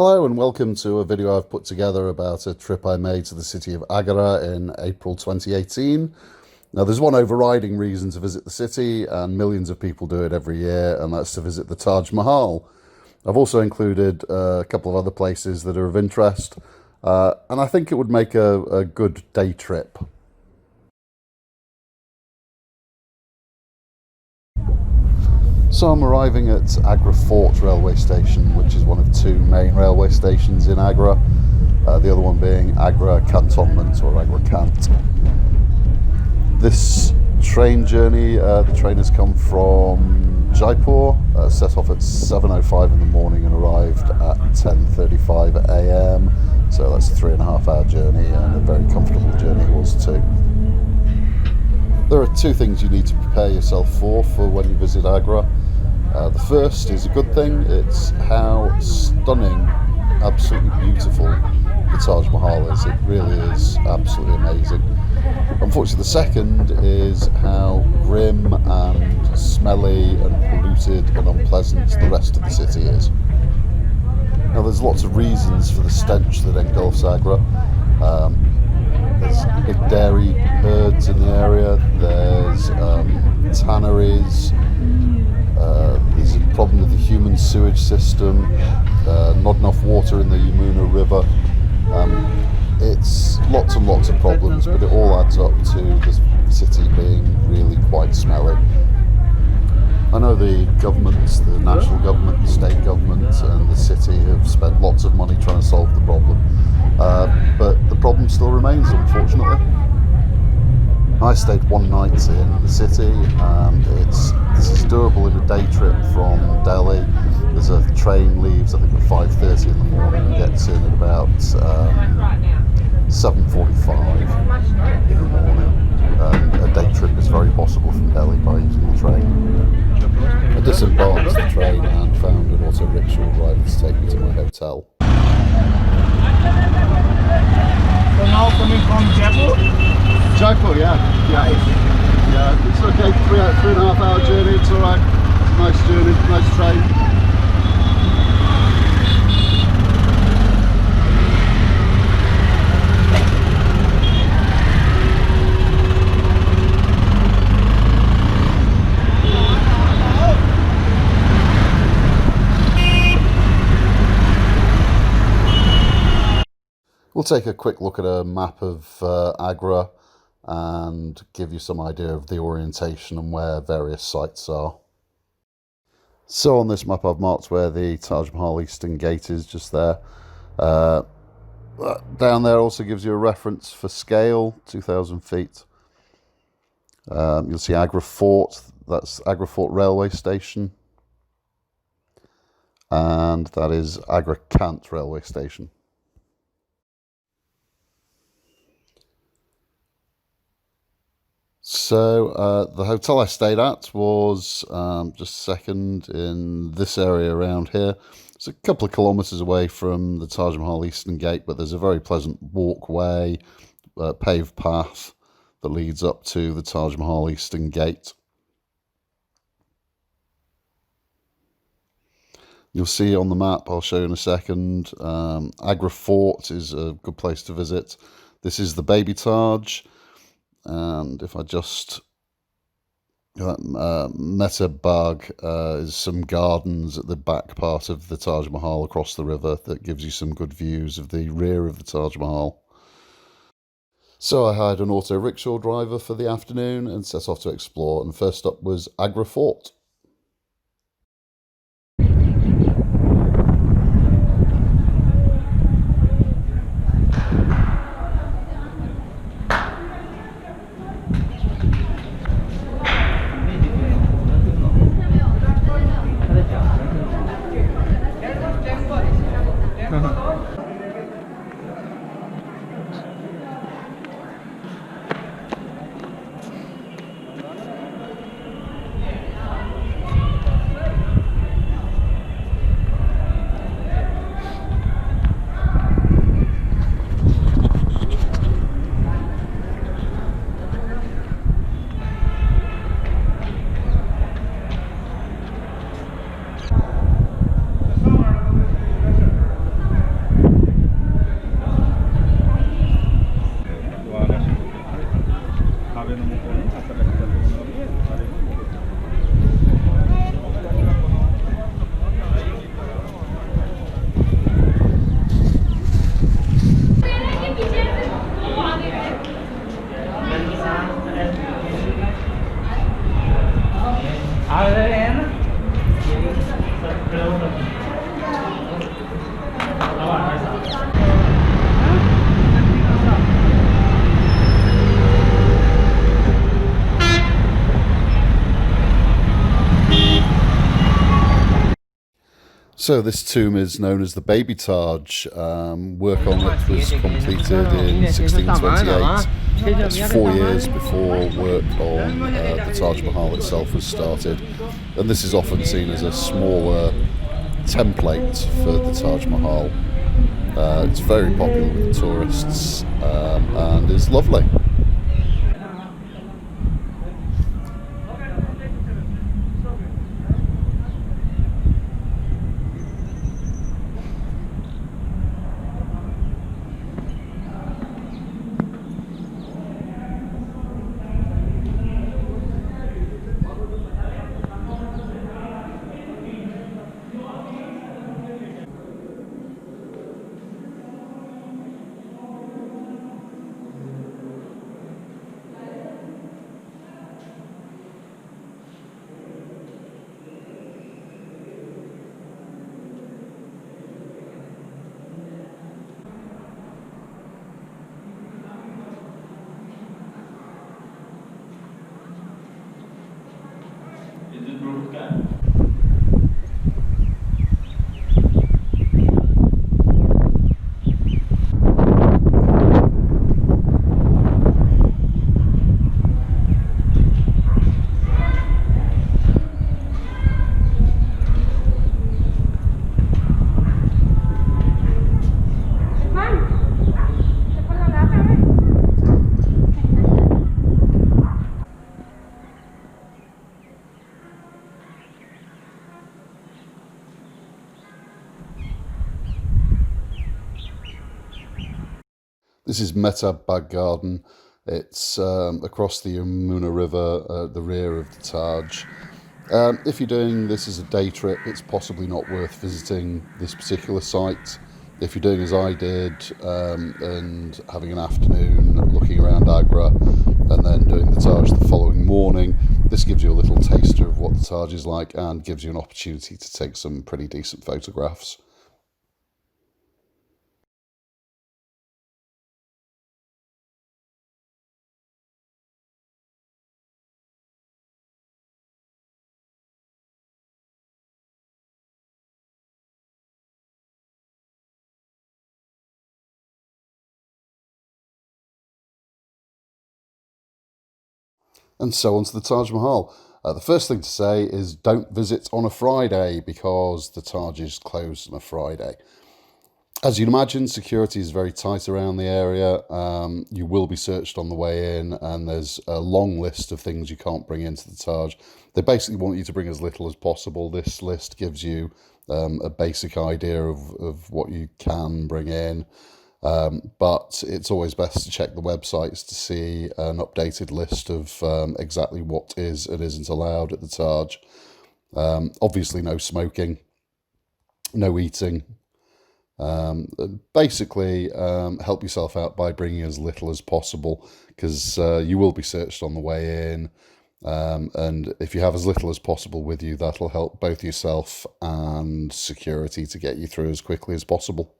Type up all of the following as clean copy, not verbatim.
Hello and welcome to a video I've put together about a trip I made to the city of Agra in April 2018. Now there's one overriding reason to visit the city, and millions of people do it every year, and that's to visit the Taj Mahal. I've also included a couple of other places that are of interest, and I think it would make a good day trip. So I'm arriving at Agra Fort railway station, which is one of two main railway stations in Agra, the other one being Agra Cantonment or Agra Cant. This train journey, the train has come from Jaipur, set off at 7:05 in the morning and arrived at 10:35 a.m. So that's a 3.5-hour journey, and a very comfortable journey it was too. There are two things you need to prepare yourself for when you visit Agra. The first is a good thing. It's how stunning, absolutely beautiful the Taj Mahal is. It really is absolutely amazing. Unfortunately, the second is how grim and smelly and polluted and unpleasant the rest of the city is. Now, there's lots of reasons for the stench that engulfs Agra. There's big dairy herds in the area, there's tanneries, there's a problem with the human sewage system, not enough water in the Yamuna River. It's lots and lots of problems, but it all adds up to the city being really quite smelly. I know the governments, the national government, the state government and the city have spent lots of money trying to solve the problem, but the problem still remains, unfortunately. I stayed one night in the city, and this is doable in a day trip from Delhi. There's a train leaves, I think, at 5:30 in the morning and gets in at about 7:45 in the morning. A day trip is very possible from Delhi by using the train. I disembarked the train and found an auto rickshaw driver to take me to my hotel. So now coming from Jaipur? Jaipur, yeah. It's okay, 3.5 hour journey, it's alright. Nice journey, nice train. We'll take a quick look at a map of Agra and give you some idea of the orientation and where various sites are. So on this map I've marked where the Taj Mahal Eastern Gate is, just there. Down there also gives you a reference for scale, 2,000 feet. You'll see Agra Fort, that's Agra Fort railway station. And that is Agra Cant railway station. So the hotel I stayed at was just second in this area around here. It's a couple of kilometres away from the Taj Mahal Eastern Gate, but there's a very pleasant walkway, paved path that leads up to the Taj Mahal Eastern Gate. You'll see on the map, I'll show you in a second, Agra Fort is a good place to visit. This is the Baby Taj. And if I just Meta Bug is some gardens at the back part of the Taj Mahal across the river that gives you some good views of the rear of the Taj Mahal. So I hired an auto rickshaw driver for the afternoon and set off to explore, and first up was Agra Fort. So this tomb is known as the Baby Taj. Work on it was completed in 1628. That's 4 years before work on the Taj Mahal itself was started. And this is often seen as a smaller template for the Taj Mahal. It's very popular with tourists and is lovely. This is Metab Bag Garden. It's across the Yamuna River, the rear of the Taj. If you're doing this as a day trip, it's possibly not worth visiting this particular site. If you're doing as I did and having an afternoon looking around Agra and then doing the Taj the following morning, this gives you a little taster of what the Taj is like and gives you an opportunity to take some pretty decent photographs. And so on to the Taj Mahal. The first thing to say is don't visit on a Friday because the Taj is closed on a Friday. As you'd imagine, security is very tight around the area. You will be searched on the way in, and there's a long list of things you can't bring into the Taj. They basically want you to bring as little as possible. This list gives you a basic idea of what you can bring in. But it's always best to check the websites to see an updated list of exactly what is and isn't allowed at the Taj. Obviously no smoking, no eating. Basically help yourself out by bringing as little as possible because you will be searched on the way in. And if you have as little as possible with you, that'll help both yourself and security to get you through as quickly as possible.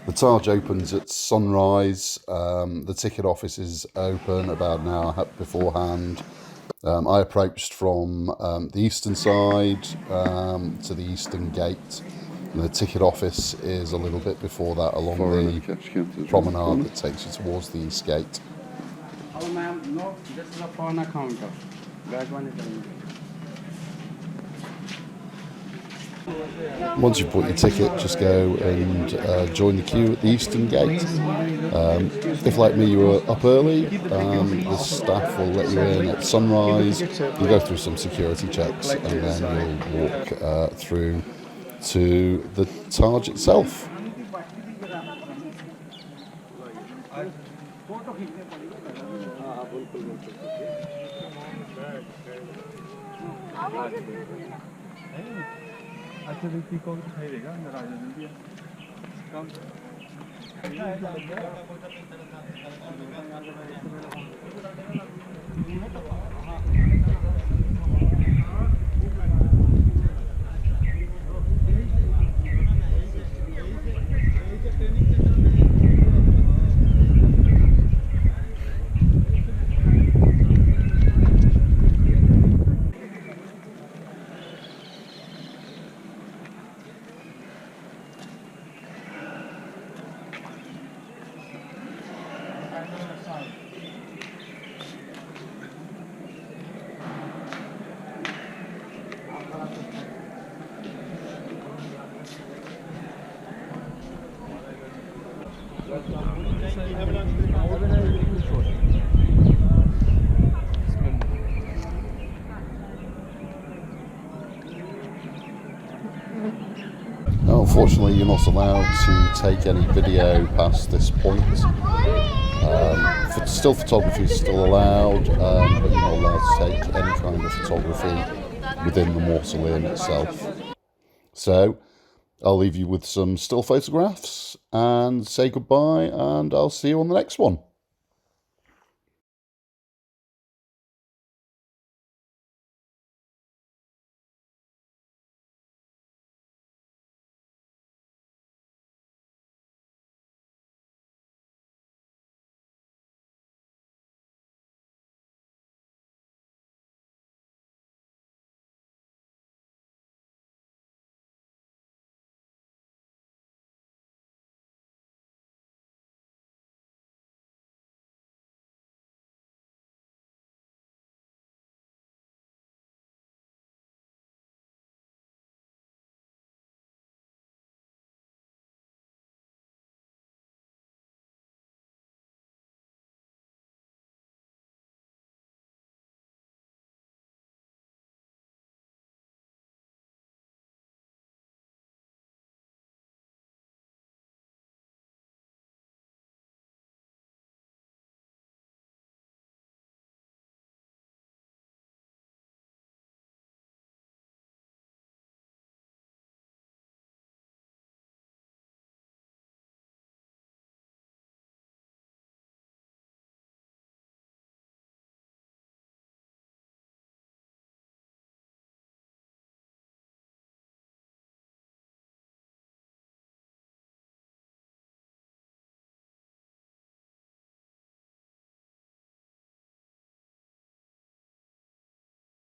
The Taj opens at sunrise. The ticket office is open about an hour beforehand. I approached from the eastern side to the eastern gate. And the ticket office is a little bit before that along the promenade that takes you towards the east gate. Oh, ma'am, no, this is a foreigner counter. That one is Once you've bought your ticket, just go and join the queue at the eastern gate. If, like me, you were up early, the staff will let you in at sunrise. You'll go through some security checks and then you'll walk through to the Taj itself. अच्छा तो pico दिखाई देगा अंदर आ जाए जल्दी कम Now, unfortunately, you're not allowed to take any video past this point. Still photography is still allowed, but you're not allowed to take any kind of photography within the mausoleum itself. So I'll leave you with some still photographs and say goodbye, and I'll see you on the next one.